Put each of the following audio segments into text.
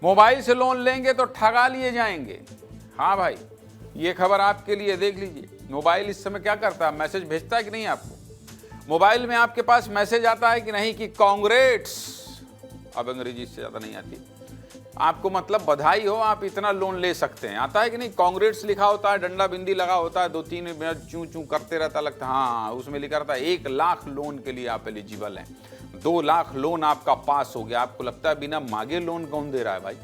Mobile से loan लेंगे तो ठगा लिए जाएंगे। हाँ भाई, ये खबर आपके लिए, देख लीजिए। मोबाइल इस समय क्या करता है, मैसेज भेजता है कि नहीं आपको? मोबाइल में आपके पास मैसेज आता है कि नहीं कि कांग्रेट्स, अब अंग्रेजी इससे ज़्यादा नहीं आती आपको, मतलब बधाई हो, आप इतना लोन ले सकते हैं। आता है कि नहीं? कांग्रेट्स लिखा होता है, डंडा बिंदी लगा होता है, 2-3 मिनट चूं चूं करते रहता, लगता है हाँ, उसमें लिखा रहता है 1 लाख लोन के लिए आप एलिजिबल हैं, 2 लाख लोन आपका पास हो गया। आपको लगता है बिना मांगे लोन कौन दे रहा है भाई?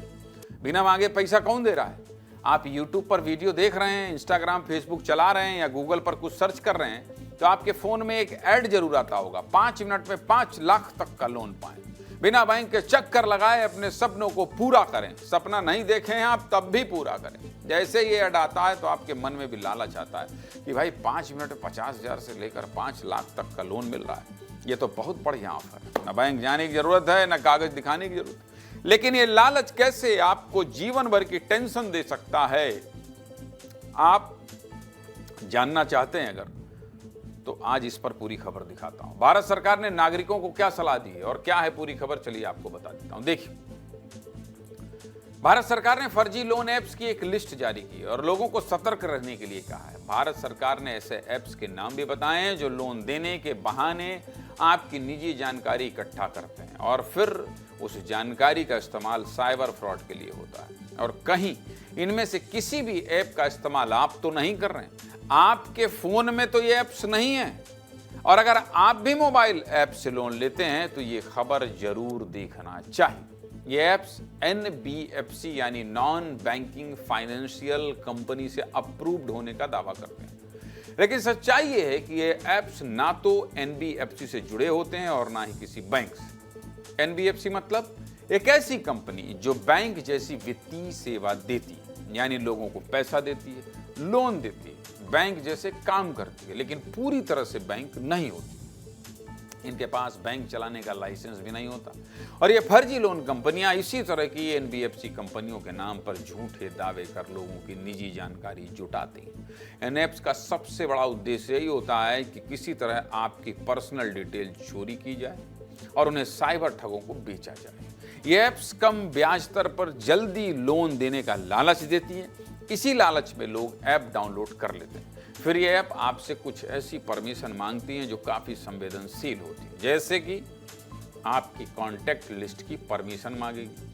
बिना मांगे पैसा कौन दे रहा है? आप यूट्यूब पर वीडियो देख रहे हैं, इंस्टाग्राम फेसबुक चला रहे हैं या गूगल पर कुछ सर्च कर रहे हैं, तो आपके फ़ोन में एक ऐड जरूर आता होगा, 5 मिनट में 5 लाख तक का लोन पाएं, बिना बैंक के चक्कर लगाए अपने सपनों को पूरा करें। सपना नहीं देखे हैं आप, तब भी पूरा करें। जैसे ये ऐड आता है तो आपके मन में भी लालच आता है कि भाई 5 मिनट में 50,000 से लेकर 5 लाख तक का लोन मिल रहा है, ये तो बहुत बढ़िया ऑफर है। न बैंक जाने की जरूरत है, न कागज दिखाने की जरूरत है। लेकिन ये लालच कैसे आपको जीवन भर की टेंशन दे सकता है, आप जानना चाहते हैं अगर, तो आज इस पर पूरी खबर दिखाता हूं। भारत सरकार ने नागरिकों को क्या सलाह दी है और क्या है पूरी खबर, चलिए आपको बता देता हूं। देखिए, भारत सरकार ने फर्जी लोन ऐप्स की एक लिस्ट जारी की है और लोगों को सतर्क रहने के लिए कहा है। भारत सरकार ने ऐसे ऐप्स के नाम भी बताए हैं जो लोन देने के बहाने आपकी निजी जानकारी इकट्ठा करते हैं और फिर उस जानकारी का इस्तेमाल साइबर फ्रॉड के लिए होता है। और कहीं इनमें से किसी भी ऐप का इस्तेमाल आप तो नहीं कर रहे हैं, आपके फोन में तो ये ऐप्स नहीं है, और अगर आप भी मोबाइल ऐप से लोन लेते हैं तो ये खबर जरूर देखना चाहिए। ये ऐप्स NBFC यानी नॉन बैंकिंग फाइनेंशियल कंपनी से अप्रूव्ड होने का दावा करते हैं, लेकिन सच्चाई ये है कि ये ऐप्स ना तो NBFC से जुड़े होते हैं और ना ही किसी बैंक से। NBFC मतलब एक ऐसी कंपनी जो बैंक जैसी वित्तीय सेवा देती है, यानी लोगों को पैसा देती है, लोन देती है, बैंक जैसे काम करती है, लेकिन पूरी तरह से बैंक नहीं होती। इनके पास बैंक चलाने का लाइसेंस भी नहीं होता। और ये फर्जी लोन कंपनियां इसी तरह की NBFC कंपनियों के नाम पर झूठे दावे कर लोगों की निजी जानकारी जुटाती हैं। इन ऐप्स का सबसे बड़ा उद्देश्य यही होता है कि किसी तरह आपकी पर्सनल डिटेल चोरी की जाए और उन्हें साइबर ठगों को बेचा जाए। ये ऐप्स कम ब्याज दर पर जल्दी लोन देने का लालच देती हैं। इसी लालच में लोग ऐप डाउनलोड कर लेते हैं। फिर ये ऐप आपसे कुछ ऐसी परमिशन मांगती हैं जो काफ़ी संवेदनशील होती है, जैसे कि आपकी कॉन्टैक्ट लिस्ट की परमिशन मांगेगी,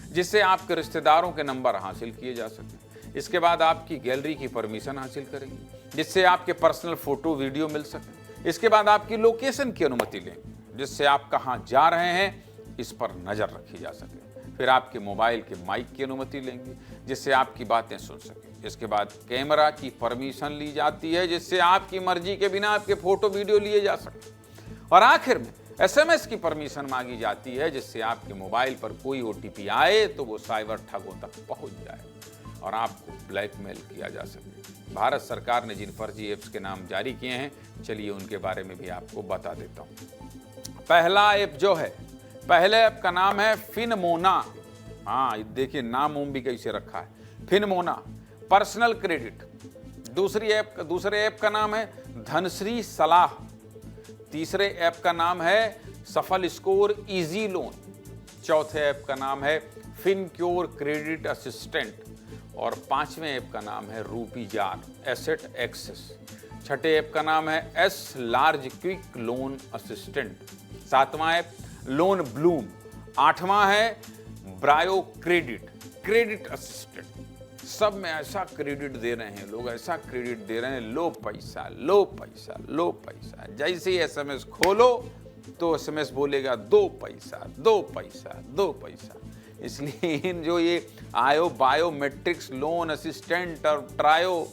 जिससे आपके रिश्तेदारों के नंबर हासिल किए जा सकें। इसके बाद आपकी गैलरी की परमिशन हासिल करेंगी, जिससे आपके पर्सनल फोटो वीडियो मिल सकें। इसके बाद आपकी लोकेशन की अनुमति लेंगे, जिससे आप कहाँ जा रहे हैं इस पर नज़र रखी जा सके। फिर आपके मोबाइल के माइक की अनुमति लेंगे, जिससे आपकी बातें सुन सकें। इसके बाद कैमरा की परमिशन ली जाती है, जिससे आपकी मर्जी के बिना आपके फोटो वीडियो लिए जा सकें। और आखिर में SMS की परमिशन मांगी जाती है, जिससे आपके मोबाइल पर कोई OTP आए तो वो साइबर ठगों तक पहुंच जाए और आपको ब्लैकमेल किया जा सके। भारत सरकार ने जिन फर्जी ऐप्स के नाम जारी किए हैं, चलिए उनके बारे में भी आपको बता देता हूँ। पहला ऐप जो है, पहले ऐप का नाम है फिनमोना। हाँ, देखिए नाम भी कैसे रखा है, फिनमोना पर्सनल क्रेडिट। दूसरे ऐप का नाम है धनश्री सलाह। तीसरे ऐप का नाम है सफल स्कोर इजी लोन। चौथे ऐप का नाम है फिनक्योर क्रेडिट असिस्टेंट और पांचवें ऐप का नाम है रूपी जार एसेट एक्सेस। छठे ऐप का नाम है S large quick loan assistant. सातवां ऐप लोन ब्लूम। आठवां है ब्रायो क्रेडिट असिस्टेंट। सब में ऐसा क्रेडिट दे रहे हैं लोग, ऐसा क्रेडिट दे रहे हैं, लो पैसा लो पैसा लो पैसा। जैसे ही SMS खोलो तो SMS बोलेगा 2 पैसा 2 पैसा 2 पैसा। इसलिए इन जो ये बायोमेट्रिक्स लोन असिस्टेंट और ट्रायो,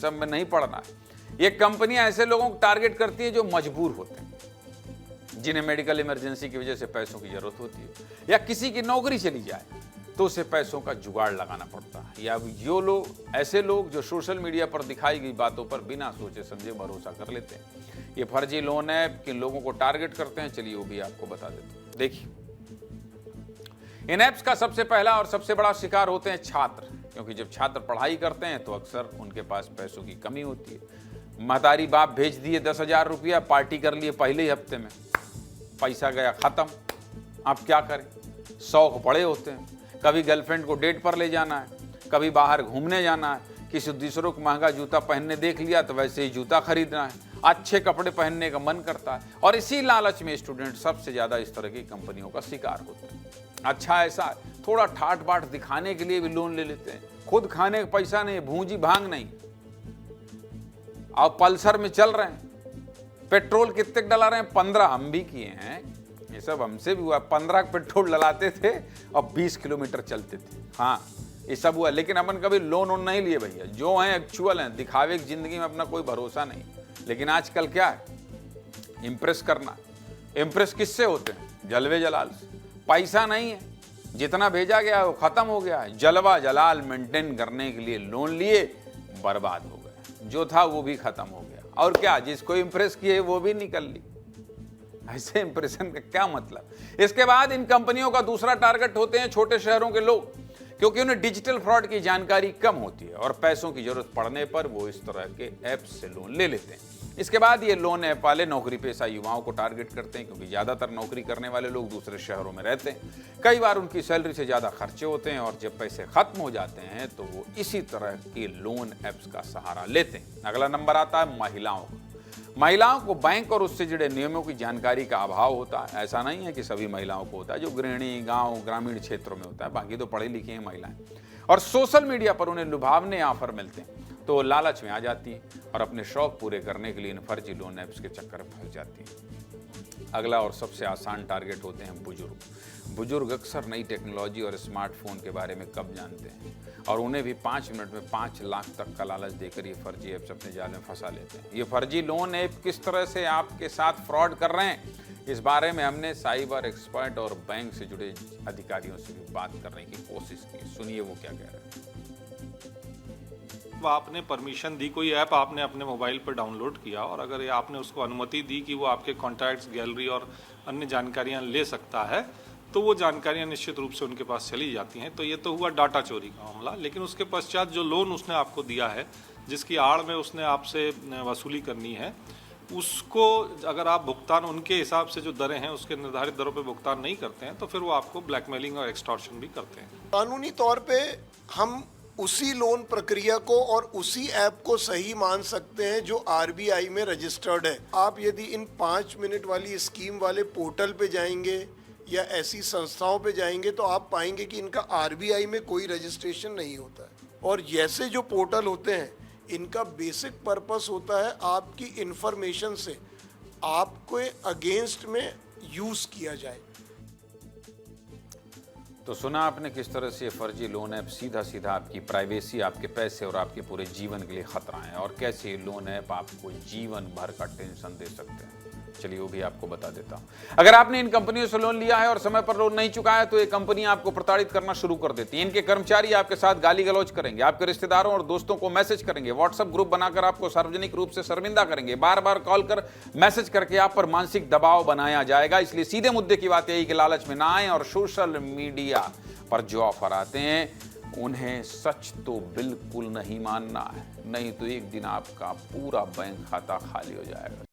सब में नहीं पड़ना है। ये कंपनियां ऐसे लोगों को टारगेट करती है जो मजबूर होते हैं, जिन्हें मेडिकल इमरजेंसी की वजह से पैसों की जरूरत होती है, या किसी की नौकरी चली जाए तो उसे पैसों का जुगाड़ लगाना पड़ता है, या ऐसे लोग जो सोशल मीडिया पर दिखाई गई बातों पर बिना सोचे समझे भरोसा कर लेते हैं। ये फर्जी लोन ऐप किन लोगों को टारगेट करते हैं, चलिए वो भी आपको बता देते हैं। देखिए, इन ऐप्स का सबसे पहला और सबसे बड़ा शिकार होते हैं छात्र, क्योंकि जब छात्र पढ़ाई करते हैं तो अक्सर उनके पास पैसों की कमी होती है। महतारी बाप भेज दिए 10,000 रुपया, पार्टी कर लिए पहले ही हफ्ते में, पैसा गया खत्म। आप क्या करें, शौक बड़े होते हैं, कभी गर्लफ्रेंड को डेट पर ले जाना है, कभी बाहर घूमने जाना है, किसी दूसरों को महंगा जूता पहनने देख लिया तो वैसे ही जूता खरीदना है, अच्छे कपड़े पहनने का मन करता है। और इसी लालच में स्टूडेंट सबसे ज़्यादा इस तरह की कंपनियों का शिकार होते हैं। अच्छा, ऐसा थोड़ा ठाट बाट दिखाने के लिए भी लोन ले लेते हैं, खुद खाने का पैसा नहीं, भूंजी भांग नहीं। अब पल्सर में चल रहे हैं, पेट्रोल कितने डला रहे हैं? 15। हम भी किए हैं, ये सब हमसे भी हुआ। 15 पेट्रोल डलाते थे और 20 किलोमीटर चलते थे। हाँ, ये सब हुआ, लेकिन अपन कभी लोन वोन नहीं लिए भैया। जो हैं एक्चुअल हैं, दिखावे की जिंदगी में अपना कोई भरोसा नहीं। लेकिन आजकल क्या है, इम्प्रेस करना। इम्प्रेस किससे होते हैं? जलवे जलाल से। पैसा नहीं है, जितना भेजा गया वो खत्म हो गया है। जलवा जलाल मेंटेन करने के लिए लोन लिए, बर्बाद हो गए। जो था वो भी खत्म हो गया। और क्या, जिसको इम्प्रेस किए वो भी निकल ली। ऐसे इंप्रेशन का क्या मतलब? इसके बाद इन कंपनियों का दूसरा टारगेट होते हैं छोटे शहरों के लोग, क्योंकि उन्हें डिजिटल फ्रॉड की जानकारी कम होती है और पैसों की जरूरत पड़ने पर वो इस तरह के ऐप्स से लोन ले लेते हैं। इसके बाद ये लोन ऐप वाले नौकरी पेशा युवाओं को टारगेट करते हैं, क्योंकि ज़्यादातर नौकरी करने वाले लोग दूसरे शहरों में रहते हैं। कई बार उनकी सैलरी से ज़्यादा खर्चे होते हैं और जब पैसे खत्म हो जाते हैं तो वो इसी तरह के लोन ऐप्स का सहारा लेते हैं। अगला नंबर आता है महिलाओं का। महिलाओं को बैंक और उससे जुड़े नियमों की जानकारी का अभाव होता है। ऐसा नहीं है कि सभी महिलाओं को होता है, जो गृहिणी गांव ग्रामीण क्षेत्रों में होता है, बाकी तो पढ़ी लिखी हैं महिलाएं। और सोशल मीडिया पर उन्हें लुभावने ऑफर मिलते हैं तो लालच में आ जाती है और अपने शौक पूरे करने के लिए इन फर्जी लोन ऐप्स के चक्कर में फंस जाती है। अगला और सबसे आसान टारगेट होते हैं बुजुर्ग। बुजुर्ग अक्सर नई टेक्नोलॉजी और स्मार्टफोन के बारे में कब जानते हैं, और उन्हें भी 5 मिनट में 5 लाख तक का लालच देकर ये फर्जी ऐप्स अपने जाल में फंसा लेते हैं। ये फर्जी लोन ऐप किस तरह से आपके साथ फ्रॉड कर रहे हैं, इस बारे में हमने साइबर एक्सपर्ट और बैंक से जुड़े अधिकारियों से भी बात करने की कोशिश की। सुनिए वो क्या कह रहे हैं। आपने परमिशन दी, कोई ऐप आपने अपने मोबाइल पर डाउनलोड किया और अगर ये आपने उसको अनुमति दी कि वो आपके कॉन्टैक्ट्स, गैलरी और अन्य जानकारियां ले सकता है, तो वो जानकारियां निश्चित रूप से उनके पास चली जाती हैं। तो ये तो हुआ डाटा चोरी का मामला। लेकिन उसके पश्चात जो लोन उसने आपको दिया है, जिसकी आड़ में उसने आपसे वसूली करनी है, उसको अगर आप भुगतान उनके हिसाब से जो दरें हैं उसके निर्धारित दरों पर भुगतान नहीं करते हैं, तो फिर वो आपको ब्लैकमेलिंग और एक्सटॉर्शन भी करते हैं। कानूनी तौर पे हम उसी लोन प्रक्रिया को और उसी ऐप को सही मान सकते हैं जो आरबीआई में रजिस्टर्ड है। आप यदि इन 5 मिनट वाली स्कीम वाले पोर्टल पे जाएंगे या ऐसी संस्थाओं पे जाएंगे तो आप पाएंगे कि इनका आरबीआई में कोई रजिस्ट्रेशन नहीं होता है। और जैसे जो पोर्टल होते हैं, इनका बेसिक पर्पस होता है आपकी इंफॉर्मेशन से आपको अगेंस्ट में यूज़ किया जाए। तो सुना आपने किस तरह से फर्जी लोन ऐप सीधा सीधा आपकी प्राइवेसी, आपके पैसे और आपके पूरे जीवन के लिए खतरा है, और कैसे लोन ऐप आपको जीवन भर का टेंशन दे सकते हैं। चलिए वो भी आपको बता देता हूं। अगर आपने इन कंपनियों से लोन लिया है और समय पर लोन नहीं चुकाया तो ये कंपनी आपको प्रताड़ित करना शुरू कर देती है। इनके कर्मचारी आपके साथ गाली गलौज करेंगे, आपके रिश्तेदारों और दोस्तों को मैसेज करेंगे, व्हाट्सएप ग्रुप बनाकर आपको सार्वजनिक रूप से शर्मिंदा करेंगे, बार बार कॉल कर मैसेज करके आप पर मानसिक दबाव बनाया जाएगा। इसलिए सीधे मुद्दे की बात यही कि लालच में ना आए और सोशल मीडिया पर जो ऑफर आते हैं उन्हें सच तो बिल्कुल नहीं मानना है, नहीं तो एक दिन आपका पूरा बैंक खाता खाली हो जाएगा।